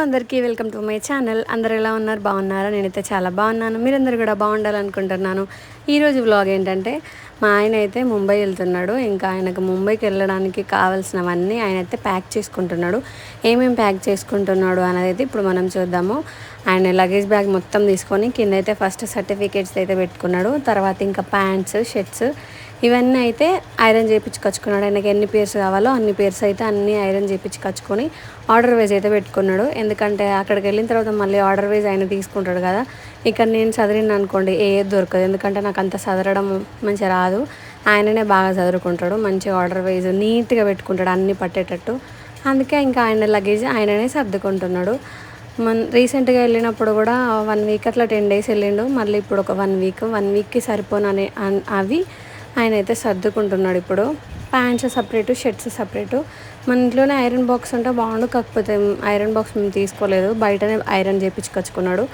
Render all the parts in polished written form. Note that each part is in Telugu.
అందరికీ వెల్కమ్ టు మై ఛానల్. అందరు ఎలా ఉన్నారు? బాగున్నారా? నేనైతే చాలా బాగున్నాను. మీరందరూ కూడా బాగుండాలనుకుంటున్నాను. ఈరోజు వ్లాగ్ ఏంటంటే మా ఆయన అయితే ముంబై వెళ్తున్నాడు. ఇంకా ఆయనకు ముంబైకి వెళ్ళడానికి కావాల్సినవన్నీ ఆయన అయితే ప్యాక్ చేసుకుంటున్నాడు. ఏమేమి ప్యాక్ చేసుకుంటున్నాడు అనేది అయితే ఇప్పుడు మనం చూద్దాము. ఆయన లగేజ్ బ్యాగ్ మొత్తం తీసుకొని కింద అయితే ఫస్ట్ సర్టిఫికేట్స్ అయితే పెట్టుకున్నాడు. తర్వాత ఇంకా ప్యాంట్స్, షర్ట్స్ ఇవన్నీ అయితే ఐరన్ చేయించుకొచ్చుకున్నాడు. ఆయనకి ఎన్ని పేర్స్ కావాలో అన్ని పేర్స్ అయితే అన్నీ ఐరన్ చేయించుకొచ్చుకొని ఆర్డర్ వైజ్ అయితే పెట్టుకున్నాడు. ఎందుకంటే అక్కడికి వెళ్ళిన తర్వాత మళ్ళీ ఆర్డర్ వైజ్ ఆయన తీసుకుంటాడు కదా. ఇక్కడ నేను చదివిన అనుకోండి ఏది దొరకదు. ఎందుకంటే నాకు అంత చదవడం మంచిగా రాదు. ఆయననే బాగా చదువుకుంటాడు. మంచిగా ఆర్డర్ వైజ్ నీట్గా పెట్టుకుంటాడు అన్నీ పట్టేటట్టు. అందుకే ఇంకా ఆయన లగేజ్ ఆయననే సర్దుకుంటున్నాడు. రీసెంట్గా వెళ్ళినప్పుడు కూడా 1 వీక్ అట్లా 10 days వెళ్ళిండు. మళ్ళీ ఇప్పుడు ఒక 1 వీక్కి సరిపోనని అవి ఆయన అయితే సర్దుకుంటున్నాడు. ఇప్పుడు ప్యాంట్స్ సపరేటు, షర్ట్స్ సపరేటు. మన ఇంట్లోనే ఐరన్ బాక్స్ ఉంటే బాగుండు. కాకపోతే ఐరన్ బాక్స్ మేము తీసుకోలేదు, బయటనే ఐరన్ చేయించుకొచ్చుకున్నాడు.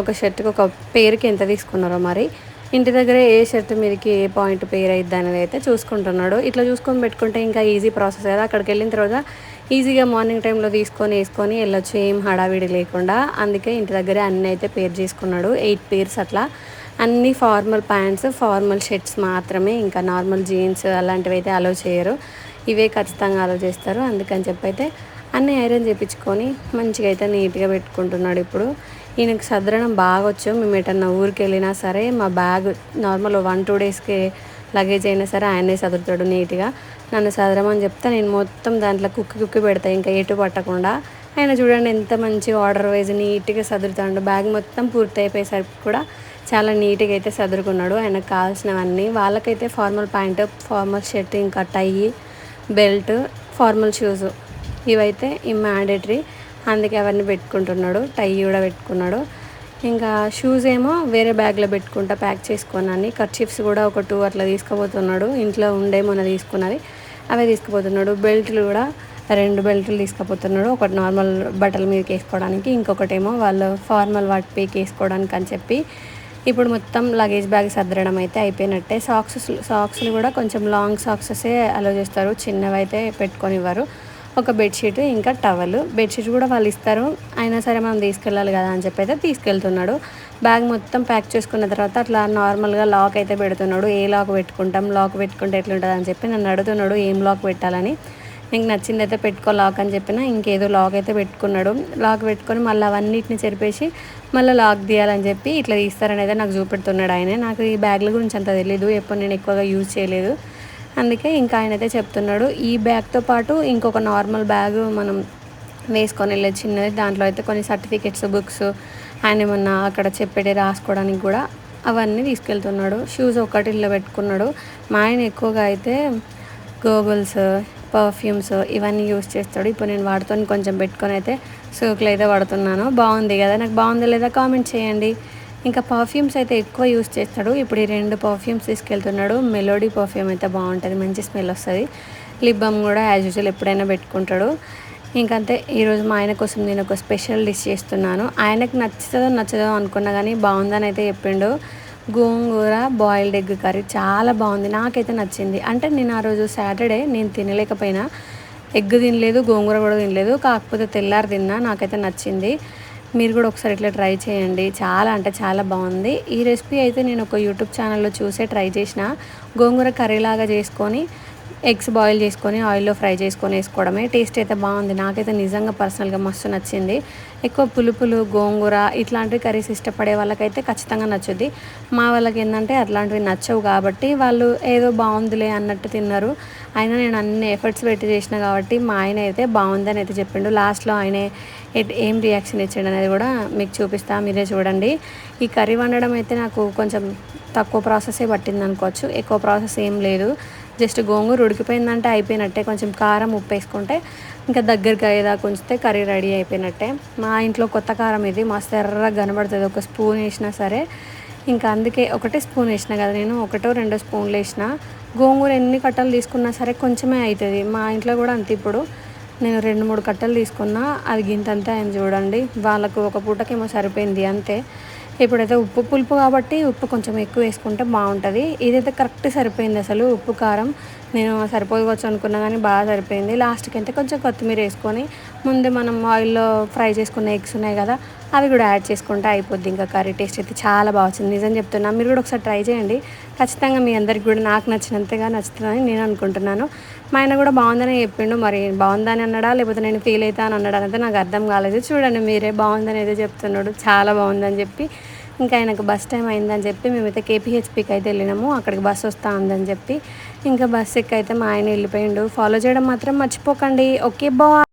ఒక షర్ట్కి ఒక పేరుకి ఎంత తీసుకున్నారో మరి. ఇంటి దగ్గర ఏ షర్ట్ మీదకి ఏ పాయింట్ పేరు అయిద్ది అనేది అయితే చూసుకుంటున్నాడు. ఇట్లా చూసుకొని పెట్టుకుంటే ఇంకా ఈజీ ప్రాసెస్ కదా. అక్కడికి వెళ్ళిన తర్వాత ఈజీగా మార్నింగ్ టైంలో వేసుకొని వెళ్ళొచ్చు, ఏం హడావిడి లేకుండా. అందుకే ఇంటి దగ్గరే అన్నీ అయితే పేరు చేసుకున్నాడు. 8 pairs అట్లా. అన్నీ ఫార్మల్ ప్యాంట్స్, ఫార్మల్ షర్ట్స్ మాత్రమే. ఇంకా నార్మల్ జీన్స్ అలాంటివి అయితే అలో చేయరు. ఇవే ఖచ్చితంగా అలో చేస్తారు. అందుకని చెప్పి అయితే అన్నీ ఐరన్ చేయించుకొని మంచిగా అయితే నీట్గా పెట్టుకుంటున్నాడు. ఇప్పుడు ఈయనకు సదరడం బాగా వచ్చు. మేము ఎటన్నా ఊరికి వెళ్ళినా సరే మా బ్యాగ్ నార్మల్ 1-2 daysకి లగేజ్ అయినా సరే ఆయనే సదురుతాడు నీట్గా. నన్ను సదరమని చెప్తే నేను మొత్తం దాంట్లో కుక్కి పెడతాను, ఇంకా ఎటు పట్టకుండా. ఆయన చూడండి ఎంత మంచిగా ఆర్డర్ వైజ్ నీట్గా సదురుతాడు. బ్యాగ్ మొత్తం పూర్తి అయిపోయేసరికి కూడా చాలా నీట్గా అయితే సదురుకున్నాడు. ఆయనకు కావాల్సినవన్నీ. వాళ్ళకైతే ఫార్మల్ ప్యాంటు, ఫార్మల్ షర్ట్, ఇంకా టై, బెల్ట్, ఫార్మల్ షూస్ ఇవైతే మ్యాండేటరీ. అందుకే అవన్నీ పెట్టుకుంటున్నాడు. టై కూడా పెట్టుకున్నాడు. ఇంకా షూస్ ఏమో వేరే బ్యాగ్లో పెట్టుకుంటా ప్యాక్ చేసుకున్నాను. కర్చీఫ్స్ కూడా ఒక 2 అట్లా తీసుకుపోతున్నాడు. ఇంట్లో ఉండే మొన్న తీసుకున్నది అవే తీసుకుపోతున్నాడు. బెల్ట్లు కూడా 2 బెల్ట్లు తీసుకుపోతున్నాడు. ఒకటి నార్మల్ బట్టల మీదకి వేసుకోవడానికి, ఇంకొకటేమో వాళ్ళు ఫార్మల్ వాటి పైకి వేసుకోవడానికి అని చెప్పి. ఇప్పుడు మొత్తం లగేజ్ బ్యాగ్ సర్దడం అయితే అయిపోయినట్టే. సాక్స్లు కూడా కొంచెం లాంగ్ సాక్సెసే అలో చేస్తారు, చిన్నవి అయితే పెట్టుకొనివ్వరు. ఒక బెడ్షీట్, ఇంకా టవల్. బెడ్షీట్ కూడా వాళ్ళు ఇస్తారు, అయినా సరే మనం తీసుకెళ్ళాలి కదా అని చెప్పి అయితే తీసుకెళ్తున్నాడు. బ్యాగ్ మొత్తం ప్యాక్ చేసుకున్న తర్వాత అట్లా నార్మల్గా లాక్ అయితే పెడుతున్నాడు. ఏ లాక్ పెట్టుకుంటాం, లాక్ పెట్టుకుంటే ఎట్లుంటుంది అని చెప్పి నన్ను అడుగుతున్నాడు ఏం లాక్ పెట్టాలని. నీకు నచ్చింది అయితే పెట్టుకో లాక్ అని చెప్పిన. ఇంకేదో లాక్ అయితే పెట్టుకున్నాడు. లాక్ పెట్టుకొని మళ్ళీ అవన్నిటిని చెరిపేసి మళ్ళీ లాక్ తీయాలని చెప్పి ఇట్లా తీస్తారని అయితే నాకు చూపెడుతున్నాడు ఆయన. నాకు ఈ బ్యాగ్ల గురించి అంత తెలీదు, ఎప్పుడు నేను ఎక్కువగా యూజ్ చేయలేదు. అందుకే ఇంకా ఆయన అయితే చెప్తున్నాడు. ఈ బ్యాగ్తో పాటు ఇంకొక నార్మల్ బ్యాగ్ మనం వేసుకొని వెళ్ళేది చిన్నది. దాంట్లో అయితే కొన్ని సర్టిఫికెట్స్, బుక్స్, ఆయన ఏమన్నా అక్కడ చెప్పేటి రాసుకోవడానికి కూడా అవన్నీ తీసుకెళ్తున్నాడు. షూస్ ఒకటి ఇల్లు పెట్టుకున్నాడు. మా ఆయన ఎక్కువగా అయితే గోగుల్స్, పర్ఫ్యూమ్స్ ఇవన్నీ యూస్ చేస్తాడు. ఇప్పుడు నేను వాడుతో కొంచెం పెట్టుకొని అయితే సోకులు అయితే వాడుతున్నాను. బాగుంది కదా, నాకు బాగుంది లేదా కామెంట్ చేయండి. ఇంకా పర్ఫ్యూమ్స్ అయితే ఎక్కువ యూస్ చేస్తాడు. ఇప్పుడు ఈ 2 పర్ఫ్యూమ్స్ తీసుకెళ్తున్నాడు. మెలోడీ పర్ఫ్యూమ్ అయితే బాగుంటుంది, మంచి స్మెల్ వస్తుంది. లిప్ బామ్ కూడా యాజ్ యూజువల్ ఎప్పుడైనా పెట్టుకుంటాడు. ఇంకంతే. ఈరోజు మా ఆయన కోసం నేను ఒక స్పెషల్ డిష్ చేస్తున్నాను. ఆయనకు నచ్చదో అనుకున్నా కానీ బాగుందని అయితే చెప్పిండు. గోంగూర బాయిల్డ్ ఎగ్ కర్రీ చాలా బాగుంది, నాకైతే నచ్చింది. అంటే నేను ఆ రోజు సాటర్డే నేను తినలేకపోయినా, ఎగ్ తినలేదు, గోంగూర కూడా తినలేదు. కాకపోతే తెల్లారి తిన్నా, నాకైతే నచ్చింది. మీరు కూడా ఒకసారి ఇట్లా ట్రై చేయండి, చాలా అంటే చాలా బాగుంది. ఈ రెసిపీ అయితే నేను ఒక యూట్యూబ్ ఛానల్లో చూసే ట్రై చేసిన. గోంగూర కర్రీలాగా చేసుకొని ఎగ్స్ బాయిల్ చేసుకొని ఆయిల్లో ఫ్రై చేసుకొని వేసుకోవడమే. టేస్ట్ అయితే బాగుంది, నాకైతే నిజంగా పర్సనల్గా మస్తు నచ్చింది. ఎక్కువ పులుపులు, గోంగూర ఇట్లాంటివి కర్రీస్ ఇష్టపడే వాళ్ళకైతే ఖచ్చితంగా నచ్చుద్ది. మా వాళ్ళకి ఏంటంటే అట్లాంటివి నచ్చవు కాబట్టి వాళ్ళు ఏదో బాగుందిలే అన్నట్టు తిన్నారు. అయినా నేను అన్ని ఎఫర్ట్స్ పెట్టి చేసిన కాబట్టి మా ఆయన అయితే బాగుందని అయితే చెప్పిండు. లాస్ట్లో ఆయన ఏం రియాక్షన్ ఇచ్చాడు అనేది కూడా మీకు చూపిస్తా, మీరే చూడండి. ఈ కర్రీ వండడం అయితే నాకు కొంచెం తక్కువ ప్రాసెసే పట్టింది అనుకోవచ్చు, ఎక్కువ ప్రాసెస్ ఏం లేదు. జస్ట్ గోంగూర ఉడికిపోయిందంటే అయిపోయినట్టే. కొంచెం కారం, ఉప్పు వేసుకుంటే ఇంకా దగ్గరికి అయ్యేదాకా ఉంచితే కర్రీ రెడీ అయిపోయినట్టే. మా ఇంట్లో కొత్త కారం ఇది, మస్తు ఎర్రగా కనబడుతుంది. ఒక స్పూన్ వేసినా సరే. ఇంకా అందుకే ఒకటే స్పూన్ వేసిన కదా నేను, 1-2 స్పూన్లు వేసిన. గోంగూర ఎన్ని కట్టలు తీసుకున్నా సరే కొంచెమే అవుతుంది. మా ఇంట్లో కూడా అంతే. ఇప్పుడు నేను 2-3 కట్టలు తీసుకున్నా, అది గింతంతే అయింది చూడండి. వాళ్ళకు ఒక పూటకేమో సరిపోయింది అంతే. ఇప్పుడైతే ఉప్పు పులుపు కాబట్టి ఉప్పు కొంచెం ఎక్కువ వేసుకుంటే బాగుంటుంది. ఇదైతే కరెక్ట్ సరిపోయింది అసలు ఉప్పు కారం. నేను సరిపోవచ్చు అనుకున్నా కానీ బాగా సరిపోయింది. లాస్ట్కి అయితే కొంచెం కొత్తిమీర వేసుకొని ముందే మనం ఆయిల్లో ఫ్రై చేసుకున్న ఎగ్స్ ఉన్నాయి కదా, అవి కూడా యాడ్ చేసుకుంటే అయిపోద్ది. ఇంకా కర్రీ టేస్ట్ అయితే చాలా బాగా వచ్చింది, నిజం చెప్తున్నా. మీరు కూడా ఒకసారి ట్రై చేయండి, ఖచ్చితంగా మీ అందరికి కూడా నాకు నచ్చినంతగా నచ్చుతుందని నేను అనుకుంటున్నాను. మా ఆయన కూడా బాగుందని చెప్పిండు, మరి బాగుందని అన్నాడా లేకపోతే నేను ఫీల్ అవుతా అని అన్నాడా అయితే నాకు అర్థం కాలేదు. చూడండి మీరే, బాగుందని అయితే చెప్తున్నాడు, చాలా బాగుందని చెప్పి. ఇంకా ఆయనకు బస్ టైం అయిందని చెప్పి మేమైతే కేపీహెచ్పికి అయితే వెళ్ళినాము. అక్కడికి బస్సు వస్తూ ఉందని చెప్పి ఇంకా బస్ ఎక్కి అయితే మా ఆయన వెళ్ళిపోయిండు. ఫాలో చేయడం మాత్రం మర్చిపోకండి. Okay, bye.